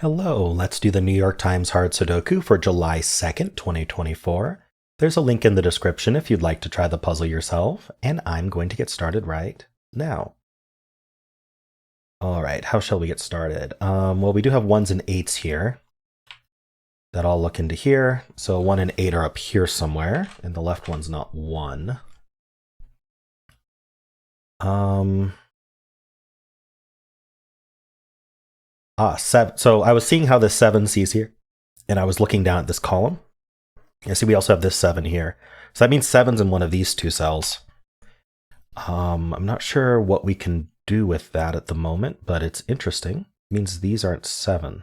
Hello, let's do the New York Times Hard Sudoku for July 2nd, 2024. There's a link in the description if you'd like to try the puzzle yourself, and I'm going to get started right now. All right, how shall we get started? Well, we do have 1s and 8s here that all look into here. So 1 and 8 are up here somewhere, and the left one's not 1. Seven. So I was seeing how this 7 sees here, and I was looking down at this column. I see we also have this 7 here. So that means 7's in one of these two cells. I'm not sure what we can do with that at the moment, but it's interesting. It means these aren't 7.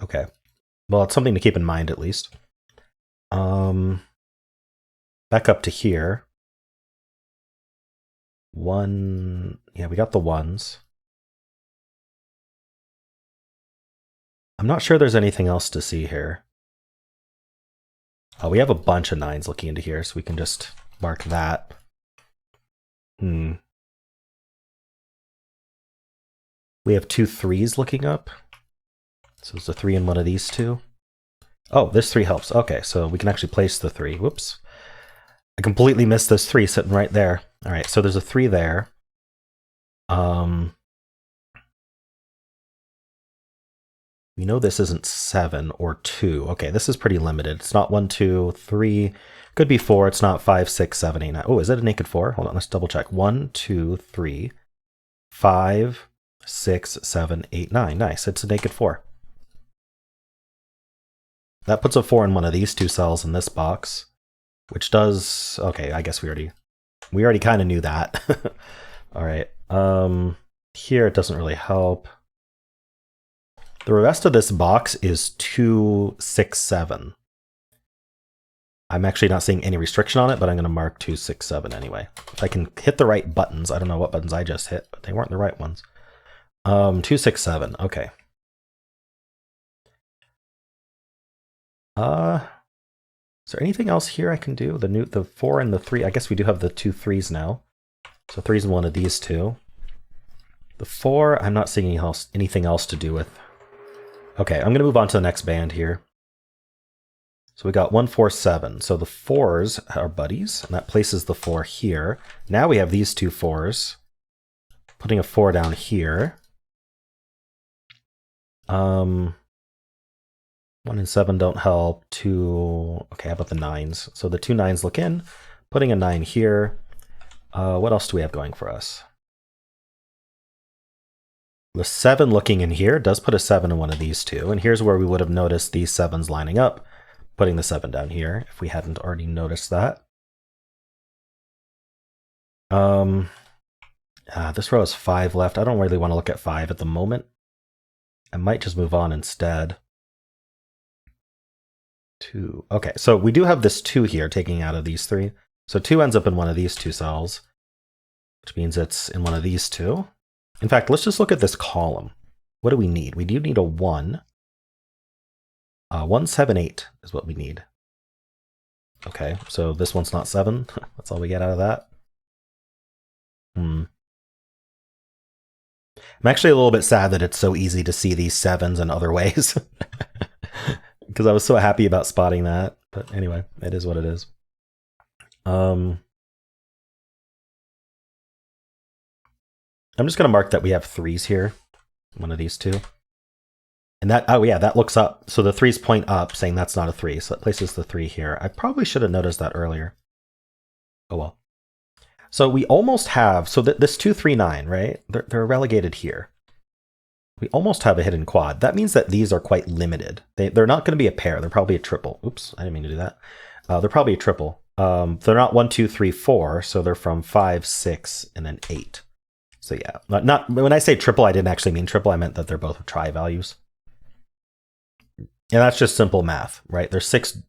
Okay. Well, it's something to keep in mind at least. Back up to here. 1. Yeah, we got the 1s. I'm not sure there's anything else to see here. We have a bunch of 9s looking into here, so we can just mark that. We have 2 3s looking up. So there's a 3 in one of these two. Oh, this 3 helps. Okay, so we can actually place the 3. Whoops. I completely missed this 3 sitting right there. All right, so there's a 3 there. We know this isn't 7 or 2. Okay, this is pretty limited. It's not 1, 2, 3. Could be 4. It's not 5, 6, 7, 8, 9. Oh, is it a naked 4? Hold on, let's double check. 1, 2, 3, 5, 6, 7, 8, 9. Nice, it's a naked 4. That puts a 4 in one of these two cells in this box, which does... Okay, I guess we already kind of knew that. All right. Here it doesn't really help. The rest of this box is 2, 6, 7. I'm actually not seeing any restriction on it, but I'm going to mark 2, 6, 7 anyway. If I can hit the right buttons. I don't know what buttons I just hit, but they weren't the right ones. 2, 6, 7. Okay. Is there anything else here I can do? The 4 and the 3. I guess we do have the 2 3s now. So 3's in one of these two. The 4, I'm not seeing anything else to do with. Okay, I'm going to move on to the next band here. So we got 1, 4, 7. So the 4s are buddies, and that places the 4 here. Now we have these two 4s. Putting a 4 down here. 1 and 7 don't help. 2... Okay, how about the 9s? So the 2 9s look in. Putting a 9 here. What else do we have going for us? The 7 looking in here does put a 7 in one of these two, and here's where we would have noticed these 7s lining up, putting the 7 down here, if we hadn't already noticed that. This row has 5 left. I don't really want to look at 5 at the moment. I might just move on instead. 2. Okay, so we do have this 2 here taking out of these 3. So 2 ends up in one of these two cells, which means it's in one of these two. In fact, let's just look at this column. What do we need? We do need a 1. 1, 7, 8 is what we need. Okay, so this one's not 7. That's all we get out of that. I'm actually a little bit sad that it's so easy to see these 7s in other ways. Because I was so happy about spotting that. But anyway, it is what it is. I'm just going to mark that we have 3s here. One of these two. And that, oh yeah, that looks up. So the 3s point up, saying that's not a 3. So that places the 3 here. I probably should have noticed that earlier. Oh well. So we almost have, so this 2, 3, 9, right? They're relegated here. We almost have a hidden quad. That means that these are quite limited. They're not going to be a pair. They're probably a triple. Oops, I didn't mean to do that. They're probably a triple. They're not 1, 2, 3, 4. So they're from 5, 6, and then 8. So yeah, not when I say triple, I didn't actually mean triple. I meant that they're both trie values. And that's just simple math, right? There's 6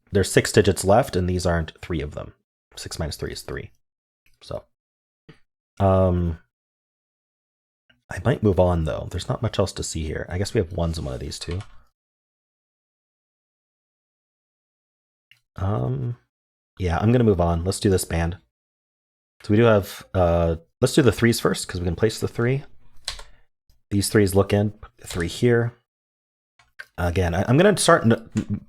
digits left, and these aren't 3 of them. 6 minus 3 is 3. So, I might move on though. There's not much else to see here. I guess we have 1s in one of these two. Yeah, I'm gonna move on. Let's do this band. So we do have, let's do the 3s first, because we can place the 3. These 3s look in, put the 3 here. again, I'm going to start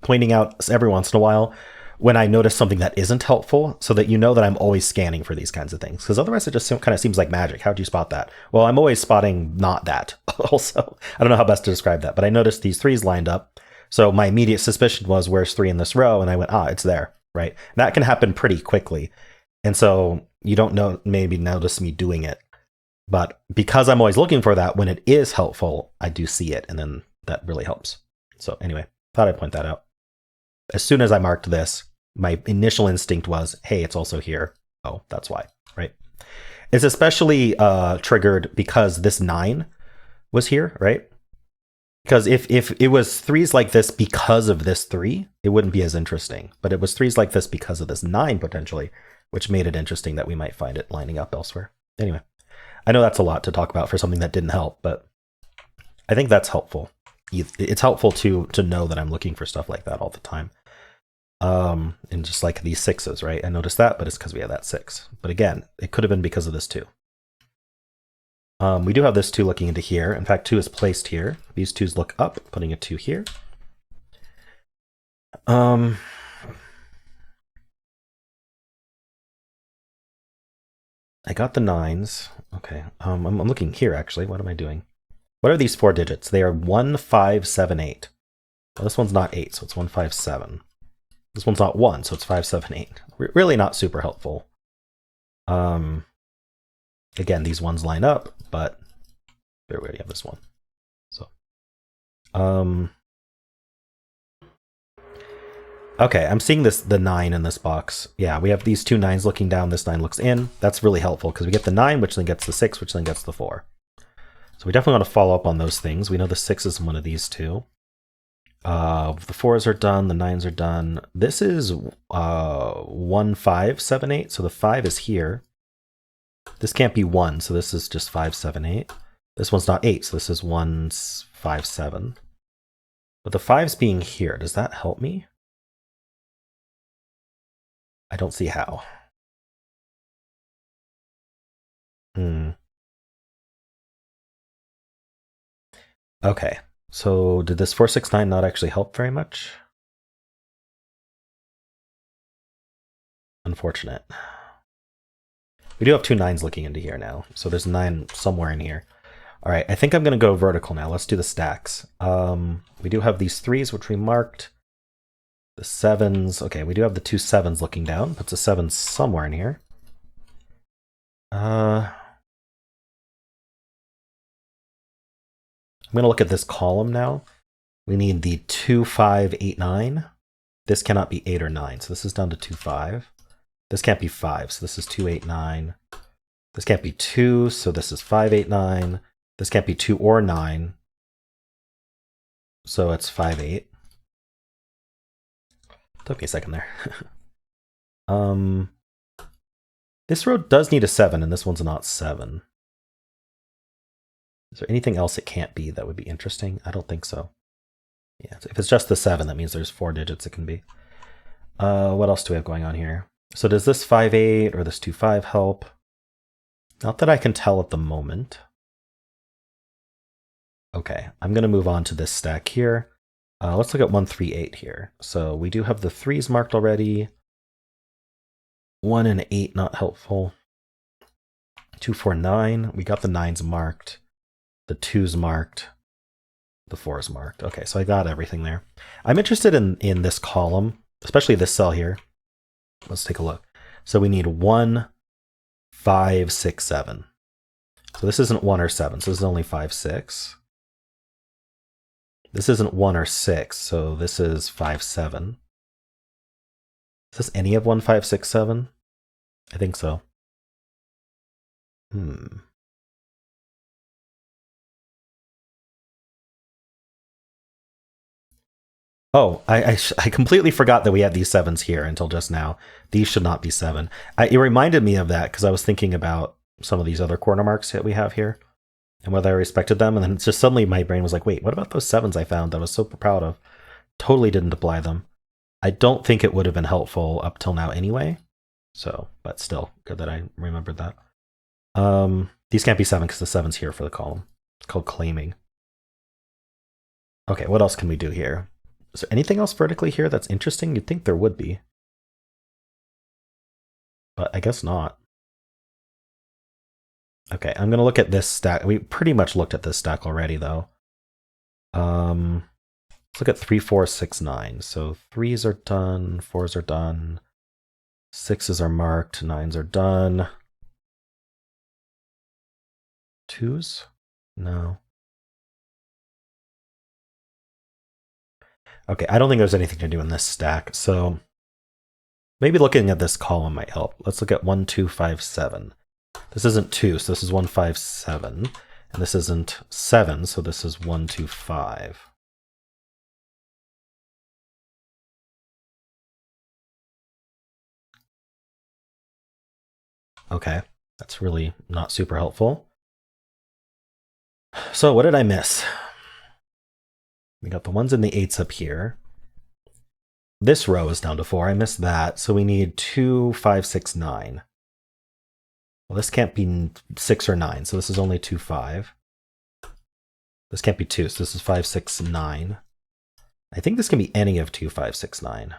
pointing out every once in a while when I notice something that isn't helpful, so that you know that I'm always scanning for these kinds of things. Because otherwise it just kind of seems like magic. How'd you spot that? Well, I'm always spotting not that also. I don't know how best to describe that, but I noticed these threes lined up. So my immediate suspicion was, where's 3 in this row? And I went, it's there, right? And that can happen pretty quickly. And so you don't maybe notice me doing it. But because I'm always looking for that, when it is helpful, I do see it. And then that really helps. So anyway, thought I'd point that out. As soon as I marked this, my initial instinct was, hey, it's also here. Oh, that's why, right? It's especially triggered because this 9 was here, right? Because if it was 3s like this because of this 3, it wouldn't be as interesting. But it was 3s like this because of this 9, potentially, which made it interesting that we might find it lining up elsewhere. Anyway, I know that's a lot to talk about for something that didn't help, but I think that's helpful. It's helpful to know that I'm looking for stuff like that all the time. And just like these 6s, right? I noticed that, but it's because we have that 6. But again, it could have been because of this 2. We do have this 2 looking into here. In fact, 2 is placed here. These 2s look up, putting a 2 here. I got the 9s. Okay. I'm looking here, actually. What am I doing? What are these 4 digits? They are 1, 5, 7, 8. Well, this one's not 8, so it's 1, 5, 7. This one's not 1, so it's 5, 7, 8. Really not super helpful. Again, these ones line up, but there we already have this one. So, okay, I'm seeing the 9 in this box. Yeah, we have these 2 9s looking down. This 9 looks in. That's really helpful because we get the 9, which then gets the 6, which then gets the 4. So we definitely want to follow up on those things. We know the 6 is one of these 2. The 4s are done, the 9s are done. This is 1, 5, 7, 8. So the 5 is here. This can't be 1, so this is just 5, 7, 8. This one's not 8, so this is 1, 5, 7. But the 5's being here, does that help me? I don't see how. Okay, so did this 4, 6, 9 not actually help very much? Unfortunate. We do have 2 9s looking into here now, so there's a 9 somewhere in here. All right, I think I'm going to go vertical now. Let's do the stacks. We do have these 3s, which we marked. The 7s. Okay, we do have the 2 7s looking down. Puts a 7 somewhere in here. I'm going to look at this column now. We need the 2, 5, 8, 9. This cannot be 8 or 9, so this is down to 2, 5. This can't be 5, so this is 2, 8, 9. This can't be 2, so this is 5, 8, 9. This can't be 2 or 9. So it's 5, 8. Took me a second there. This row does need a 7, and this one's not 7. Is there anything else it can't be that would be interesting? I don't think so. Yeah, if it's just the 7, that means there's 4 digits it can be. What else do we have going on here? So does this 5, 8 or this 2, 5 help? Not that I can tell at the moment. Okay, I'm going to move on to this stack here. Let's look at 1, 3, 8 here. So we do have the 3s marked already. 1 and 8 not helpful. 2, 4, 9. We got the 9s marked. The 2s marked. The 4s marked. Okay, so I got everything there. I'm interested in this column, especially this cell here. Let's take a look. So we need 1, 5, 6, 7. So this isn't 1 or 7, so this is only 5, 6. This isn't 1 or 6, so this is 5, 7. Is this any of 1, 5, 6, 7? I think so. Oh, I completely forgot that we had these 7s here until just now. These should not be 7. It reminded me of that because I was thinking about some of these other corner marks that we have here and whether I respected them. And then just suddenly my brain was like, wait, what about those 7s I found that I was so proud of? Totally didn't apply them. I don't think it would have been helpful up till now anyway. So, but still, good that I remembered that. These can't be 7 because the 7's here for the column. It's called claiming. Okay, what else can we do here? Is there anything else vertically here that's interesting? You'd think there would be. But I guess not. Okay, I'm going to look at this stack. We pretty much looked at this stack already, though. Let's look at 3, 4, 6, 9. So 3s are done, 4s are done, 6s are marked, 9s are done. 2s? No. Okay, I don't think there's anything to do in this stack, so maybe looking at this column might help. Let's look at 1, 2, 5, 7. This isn't 2, so this is 1, 5, 7. And this isn't 7, so this is 1, 2, 5. Okay, that's really not super helpful. So what did I miss? We got the ones in the 8s up here. This row is down to 4. I missed that. So we need 2, 5, 6, 9. Well, this can't be 6 or 9, so this is only 2, 5. This can't be 2, so this is 5, 6, 9. I think this can be any of 2, 5, 6, 9.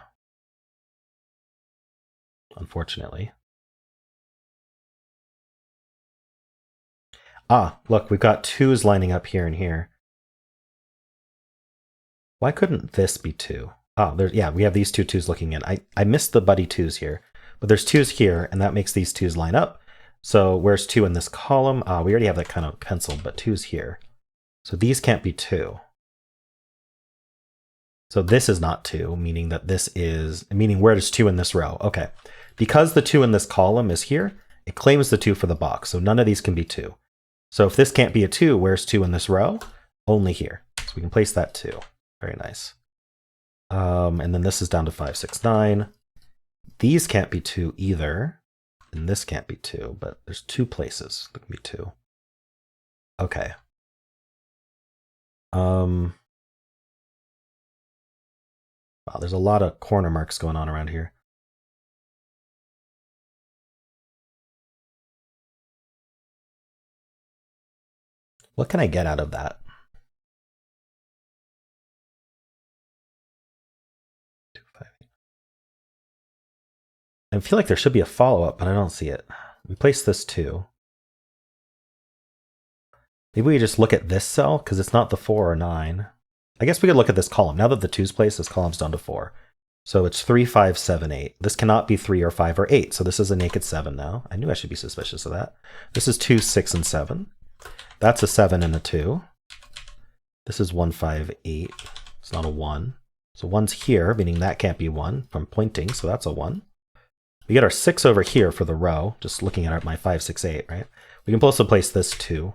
Unfortunately. Ah, look, we've got 2s lining up here and here. Why couldn't this be 2? Oh, yeah, we have these two 2s looking in. I missed the buddy 2s here, but there's 2s here, and that makes these 2s line up. So where's 2 in this column? We already have that kind of penciled, but 2's here. So these can't be 2. So this is not 2, meaning that this is, meaning where is 2 in this row? Okay. Because the 2 in this column is here, it claims the 2 for the box. So none of these can be 2. So if this can't be a 2, where's 2 in this row? Only here. So we can place that 2. Very nice. And then this is down to 5, 6, 9. These can't be 2 either. And this can't be 2, but there's 2 places that can be 2. Okay. Wow, there's a lot of corner marks going on around here. What can I get out of that? I feel like there should be a follow-up, but I don't see it. We place this 2. Maybe we just look at this cell, because it's not the 4 or 9. I guess we could look at this column. Now that the 2's placed, this column's down to 4. So it's 3, 5, 7, 8. This cannot be 3 or 5 or 8, so this is a naked 7 now. I knew I should be suspicious of that. This is 2, 6, and 7. That's a 7 and a 2. This is 1, 5, 8. It's not a 1. So 1's here, meaning that can't be 1 from pointing, so that's a 1. We get our 6 over here for the row, just looking at my 5, 6, 8, right? We can also place this 2.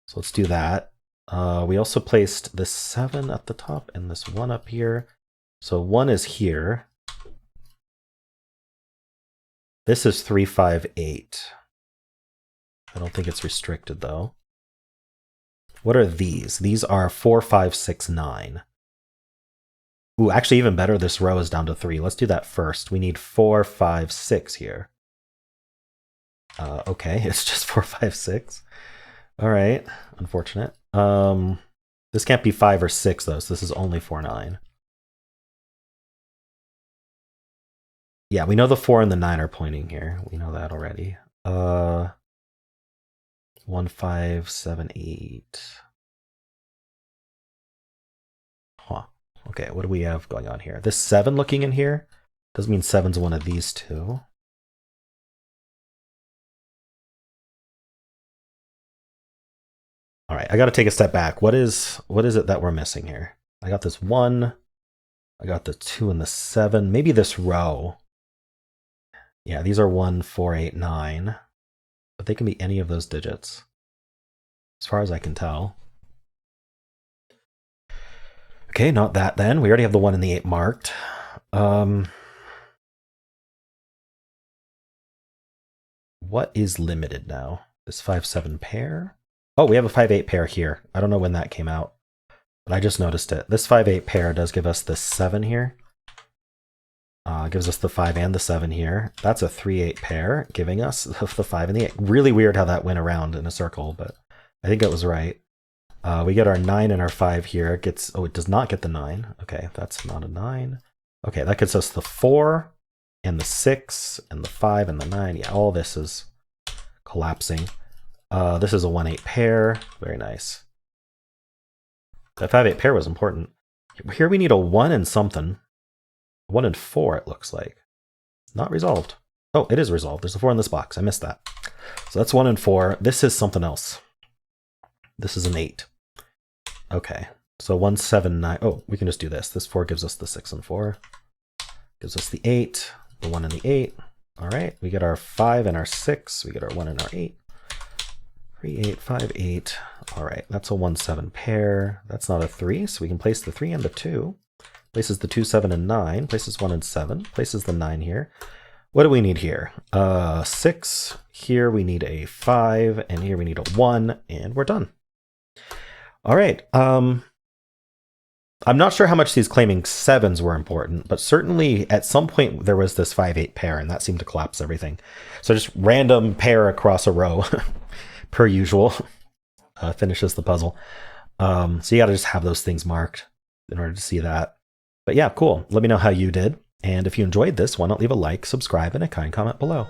So let's do that. We also placed this 7 at the top and this 1 up here. So 1 is here. This is 3, 5, 8. I don't think it's restricted though. What are these? These are 4, 5, 6, 9. Ooh, actually even better, this row is down to 3. Let's do that first. We need 4, 5, 6 here. Okay, it's just 4, 5, 6. All right, unfortunate. This can't be 5 or 6 though, so this is only 4, 9. Yeah, we know the 4 and the 9 are pointing here. We know that already. 1, 5, 7, 8. Huh. Okay, what do we have going on here? This 7 looking in here doesn't mean 7's one of these two. All right, I got to take a step back. What is it that we're missing here? I got this 1. I got the 2 and the 7. Maybe this row. Yeah, these are 1, 4, 8, 9. But they can be any of those digits, as far as I can tell. Okay, not that then. We already have the 1 and the 8 marked. What is limited now? This 5, 7 pair? Oh, we have a 5, 8 pair here. I don't know when that came out, but I just noticed it. This 5, 8 pair does give us the 7 here. Gives us the 5 and the 7 here. That's a 3, 8 pair, giving us the 5 and the 8. Really weird how that went around in a circle, but I think it was right. We get our 9 and our 5 here. It gets, oh, it does not get the 9. Okay, that's not a 9. Okay, that gets us the 4 and the 6 and the 5 and the 9. Yeah, all this is collapsing. This is a 1-8 pair. Very nice. That 5-8 pair was important. Here we need a 1 and something. 1 and 4, it looks like. Not resolved. Oh, it is resolved. There's a 4 in this box. I missed that. So that's 1 and 4. This is something else. This is an 8. Okay. So 1, 7, 9. Oh, we can just do this. This 4 gives us the 6 and 4. Gives us the 8, the 1 and the 8. All right. We get our 5 and our 6. We get our 1 and our 8. 3, 8, 5, 8. All right. That's a 1, 7 pair. That's not a 3. So we can place the 3 and the 2. Places the 2, 7, and 9. Places 1 and 7. Places the 9 here. What do we need here? 6. Here we need a 5. And here we need a 1. And we're done. All right. I'm not sure how much these claiming 7s were important, but certainly at some point there was this 5-8 pair, and that seemed to collapse everything. So just random pair across a row, per usual, finishes the puzzle. So you got to just have those things marked in order to see that. But yeah, cool. Let me know how you did. And if you enjoyed this, why not leave a like, subscribe, and a kind comment below.